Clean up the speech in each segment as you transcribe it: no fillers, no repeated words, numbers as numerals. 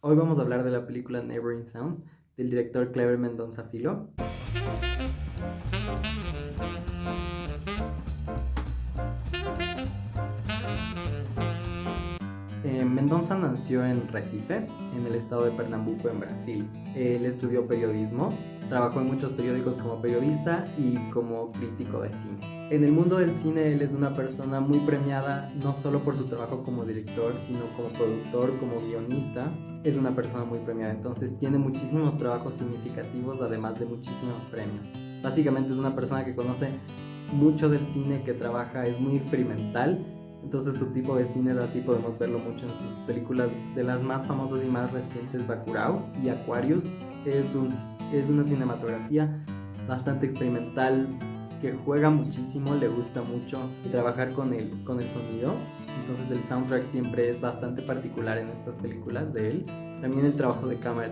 Hoy vamos a hablar de la película Neighboring Sounds del director Cleber Mendonça Filho. Mendonça nació en Recife, en el estado de Pernambuco, en Brasil. Él estudió periodismo, trabajó en muchos periódicos como periodista y como crítico de cine. En el mundo del cine él es una persona muy premiada, no solo por su trabajo como director, sino como productor, como guionista. Es una persona muy premiada, entonces tiene muchísimos trabajos significativos, además de muchísimos premios. Básicamente es una persona que conoce mucho del cine, que trabaja, es muy experimental. Entonces su tipo de cine así podemos verlo mucho en sus películas de las más famosas y más recientes, Bacurau y Aquarius. Es una cinematografía bastante experimental que juega muchísimo, le gusta mucho trabajar con el sonido. Entonces el soundtrack siempre es bastante particular en estas películas de él. También el trabajo de cámara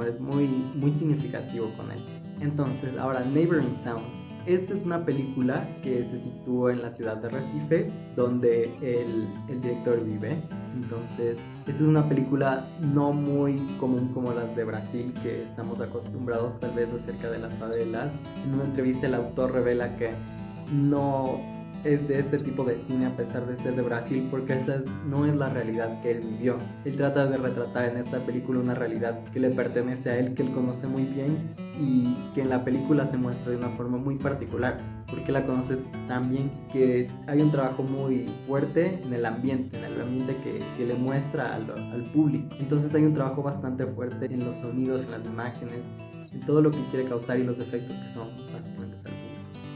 es muy significativo con él. Entonces, ahora Neighboring Sounds. Esta es una película que se sitúa en la ciudad de Recife, donde el director vive. Entonces, esta es una película no muy común como las de Brasil, que estamos acostumbrados tal vez acerca de las favelas. En una entrevista el autor revela que no es de este tipo de cine a pesar de ser de Brasil, porque no es la realidad que él vivió. Él trata de retratar en esta película una realidad que le pertenece a él, que él conoce muy bien y que en la película se muestra de una forma muy particular, porque la conoce tan bien que hay un trabajo muy fuerte en el ambiente que le muestra al público. Entonces hay un trabajo bastante fuerte en los sonidos, en las imágenes, en todo lo que quiere causar y los efectos que son básicamente para el público.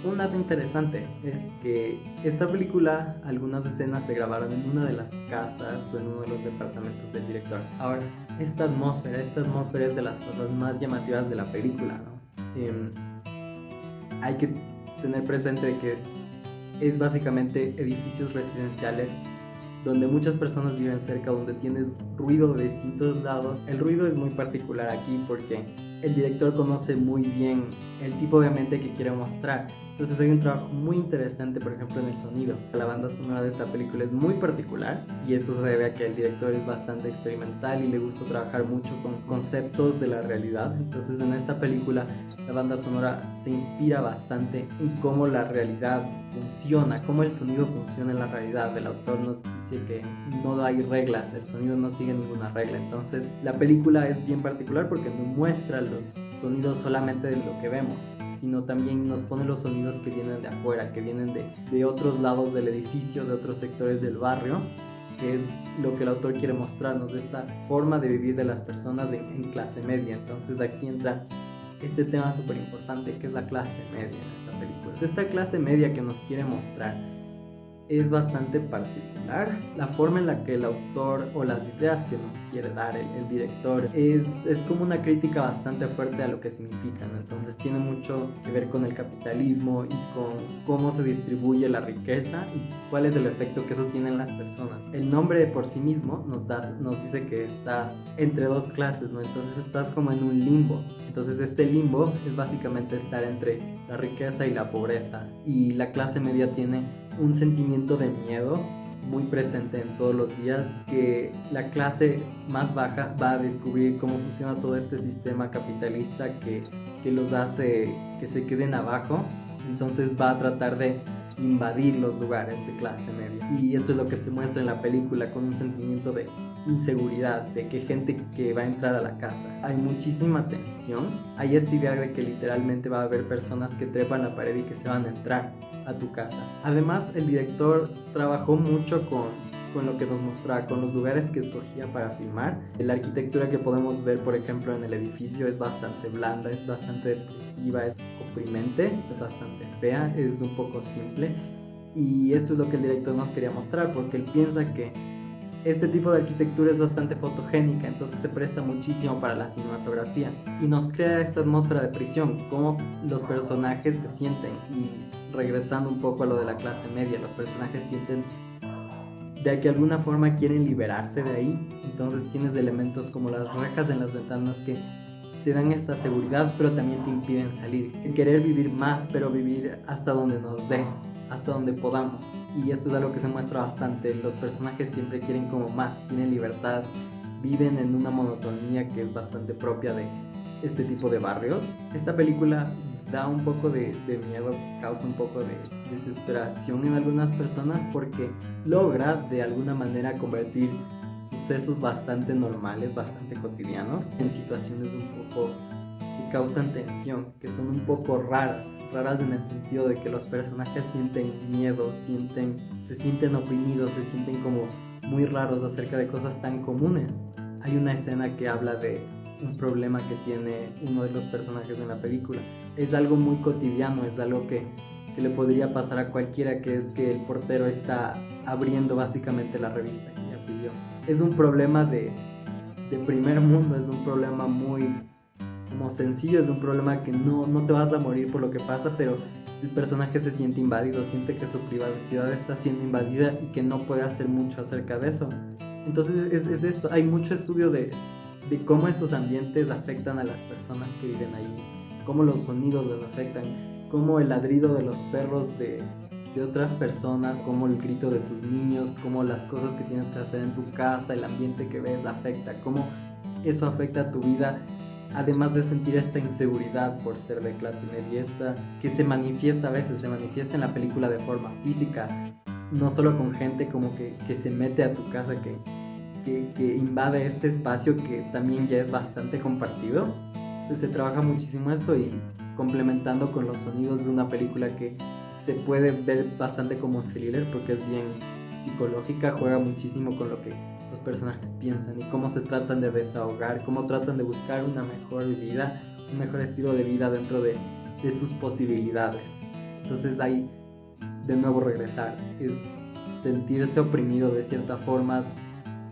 Un dato interesante es que esta película, algunas escenas se grabaron en una de las casas o en uno de los departamentos del director. Ahora, esta atmósfera es de las cosas más llamativas de la película, ¿no? Hay que tener presente que es básicamente edificios residenciales donde muchas personas viven cerca, donde tienes ruido de distintos lados. El ruido es muy particular aquí porque el director conoce muy bien el tipo de ambiente que quiere mostrar. Entonces hay un trabajo muy interesante, por ejemplo, en el sonido. La banda sonora de esta película es muy particular y esto se debe a que el director es bastante experimental y le gusta trabajar mucho con conceptos de la realidad. Entonces en esta película la banda sonora se inspira bastante en cómo la realidad funciona, cómo el sonido funciona en la realidad. El autor nos dice que no hay reglas, el sonido no sigue ninguna regla. Entonces la película es bien particular porque no muestra los sonidos solamente de lo que vemos, sino también nos pone los sonidos que vienen de afuera, que vienen de otros lados del edificio, de otros sectores del barrio, que es lo que el autor quiere mostrarnos, de esta forma de vivir de las personas en clase media. Entonces aquí entra este tema súper importante que es la clase media en esta película. Esta clase media que nos quiere mostrar es bastante particular. La forma en la que el autor o las ideas que nos quiere dar el director es como una crítica bastante fuerte a lo que significan. Nos tiene mucho que ver con el capitalismo y con cómo se distribuye la riqueza y cuál es el efecto que eso tiene en las personas. El nombre por sí mismo nos dice que estás entre dos clases, ¿no? Entonces estás como en un limbo. Entonces este limbo es básicamente estar entre la riqueza y la pobreza, y la clase media tiene un sentimiento de miedo muy presente en todos los días, que la clase más baja va a descubrir cómo funciona todo este sistema capitalista que los hace que se queden abajo. Entonces va a tratar de invadir los lugares de clase media, y esto es lo que se muestra en la película, con un sentimiento de inseguridad, de que gente que va a entrar a la casa. Hay muchísima tensión, hay esta idea de que literalmente va a haber personas que trepan la pared y que se van a entrar a tu casa. Además, el director trabajó mucho con lo que nos mostraba, con los lugares que escogía para filmar. La arquitectura que podemos ver, por ejemplo, en el edificio es bastante blanda, es bastante depresiva, es oprimente, es bastante fea, es un poco simple. Y esto es lo que el director nos quería mostrar, porque él piensa que este tipo de arquitectura es bastante fotogénica, entonces se presta muchísimo para la cinematografía y nos crea esta atmósfera de prisión, cómo los personajes se sienten. Y regresando un poco a lo de la clase media, los personajes sienten de que alguna forma quieren liberarse de ahí. Entonces tienes elementos como las rejas en las ventanas que te dan esta seguridad, pero también te impiden salir. El querer vivir más, pero vivir hasta donde nos dé, hasta donde podamos. Y esto es algo que se muestra bastante. Los personajes siempre quieren como más, quieren libertad, viven en una monotonía que es bastante propia de este tipo de barrios. Esta película da un poco de miedo, causa un poco de desesperación en algunas personas porque logra de alguna manera convertir sucesos bastante normales, bastante cotidianos, en situaciones un poco que causan tensión, que son un poco raras en el sentido de que los personajes sienten miedo, se sienten oprimidos, se sienten como muy raros acerca de cosas tan comunes. Hay una escena que habla de un problema que tiene uno de los personajes en la película. Es algo muy cotidiano, es algo que le podría pasar a cualquiera, que es que el portero está abriendo básicamente la revista que ella pidió. Es un problema de primer mundo, es un problema muy como sencillo, es un problema que no te vas a morir por lo que pasa, pero el personaje se siente invadido, siente que su privacidad está siendo invadida y que no puede hacer mucho acerca de eso. Entonces es esto, hay mucho estudio de cómo estos ambientes afectan a las personas que viven ahí, cómo los sonidos les afectan, cómo el ladrido de los perros de otras personas, cómo el grito de tus niños, cómo las cosas que tienes que hacer en tu casa, el ambiente que ves afecta, cómo eso afecta a tu vida, además de sentir esta inseguridad por ser de clase media, que se manifiesta a veces, se manifiesta en la película de forma física, no solo con gente como que se mete a tu casa, que invade este espacio que también ya es bastante compartido. Entonces se trabaja muchísimo esto y complementando con los sonidos de una película que se puede ver bastante como un thriller porque es bien psicológica, juega muchísimo con lo que los personajes piensan y cómo se tratan de desahogar, cómo tratan de buscar una mejor vida, un mejor estilo de vida dentro de sus posibilidades. Entonces ahí de nuevo regresar, es sentirse oprimido de cierta forma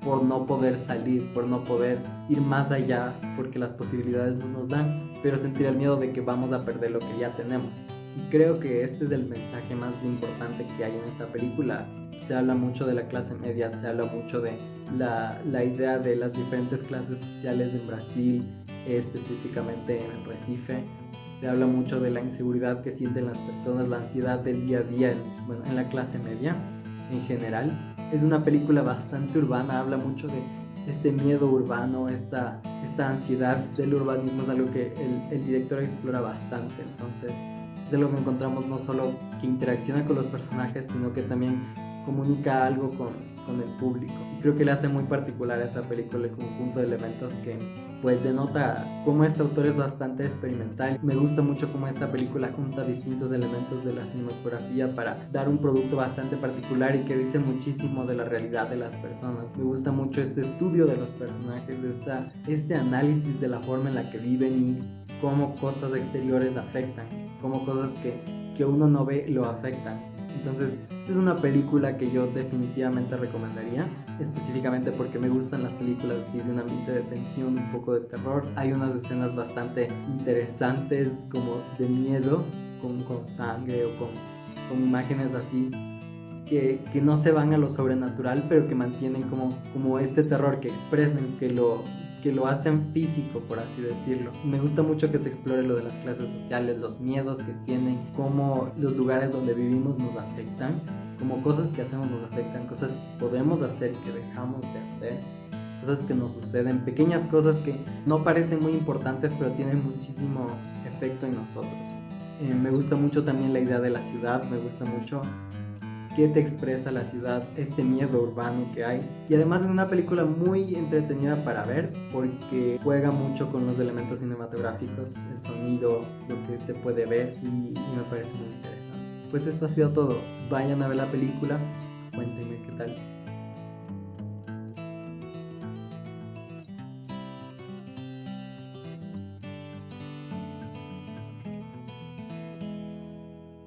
por no poder salir, por no poder ir más allá, porque las posibilidades no nos dan, pero sentir el miedo de que vamos a perder lo que ya tenemos. Y creo que este es el mensaje más importante que hay en esta película. Se habla mucho de la clase media, se habla mucho de la idea de las diferentes clases sociales en Brasil, específicamente en Recife. Se habla mucho de la inseguridad que sienten las personas, la ansiedad del día a día en la clase media en general. Es una película bastante urbana, habla mucho de este miedo urbano, esta ansiedad del urbanismo, es algo que el director explora bastante. Entonces es algo que encontramos no solo que interacciona con los personajes, sino que también comunica algo con el público. Y creo que le hace muy particular a esta película el conjunto de elementos que pues denota cómo este autor es bastante experimental. Me gusta mucho cómo esta película junta distintos elementos de la cinematografía para dar un producto bastante particular y que dice muchísimo de la realidad de las personas. Me gusta mucho este estudio de los personajes, este análisis de la forma en la que viven y cómo cosas exteriores afectan, cómo cosas que uno no ve lo afectan. Entonces, esta es una película que yo definitivamente recomendaría, específicamente porque me gustan las películas así de un ambiente de tensión, un poco de terror. Hay unas escenas bastante interesantes como de miedo, con sangre o con imágenes así que no se van a lo sobrenatural, pero que mantienen como este terror, que expresan, que lo hacen físico, por así decirlo. Me gusta mucho que se explore lo de las clases sociales, los miedos que tienen, cómo los lugares donde vivimos nos afectan, cómo cosas que hacemos nos afectan, cosas que podemos hacer que dejamos de hacer, cosas que nos suceden, pequeñas cosas que no parecen muy importantes, pero tienen muchísimo efecto en nosotros. Me gusta mucho también la idea de la ciudad, me gusta mucho qué te expresa la ciudad, este miedo urbano que hay. Y además es una película muy entretenida para ver porque juega mucho con los elementos cinematográficos, el sonido, lo que se puede ver y me parece muy interesante. Pues esto ha sido todo. Vayan a ver la película, cuéntenme